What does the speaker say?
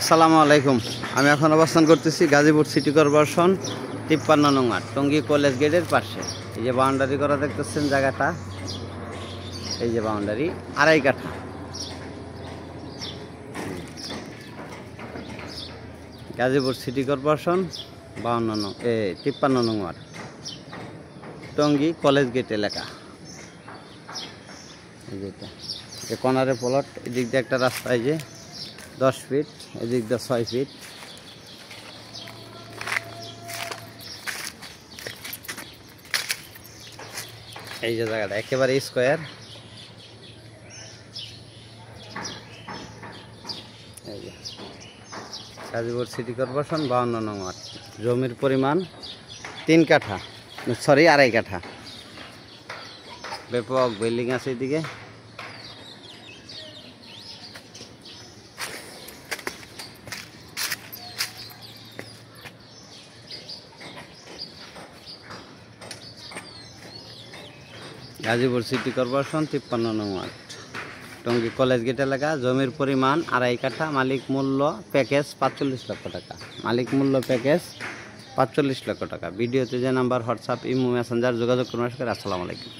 আসসালামু আলাইকুম। আমি এখন অবস্থান করতেছি গাজীপুর সিটি কর্পোরেশন 53 নং ওয়ার্ড টঙ্গী কলেজ গেটের পাশে। এই যে বাউন্ডারি করা দেখতেছেন জায়গাটা, এই যে বাউন্ডারি 2.5 কাঠা। গাজীপুর সিটি কর্পোরেশন 53 নং ওয়ার্ড টঙ্গী কলেজ গেট এলাকা। এই যেটা এই কর্নারে প্লট, এদিক দিয়ে একটা রাস্তা, এই যে 10 ফিট, এদিক দিয়ে 6 ফিট। এই যে জায়গাটা একেবারে স্কোয়ার। এই যে গাজীপুর সিটি কর্পোরেশন 52 নং ওয়ার্ড। জমির পরিমাণ 3 কাঠা, সরি 2.5 কাঠা। ব্যাপক বিল্ডিং আছে এদিকে। গাজীপুর সিটি কর্পোরেশন 53 নং ওয়ার্ড টঙ্গী কলেজ গেট এলাকা। জমির পরিমাণ 2.5 কাঠা। মালিক মূল্য প্যাকেজ 45 লক্ষ টাকা। মালিক মূল্য প্যাকেজ 45 লক্ষ টাকা। ভিডিওতে যে নাম্বার হোয়াটসঅ্যাপ, ইমো, মেসেঞ্জার যোগাযোগ করুন। আসসালামু আলাইকুম।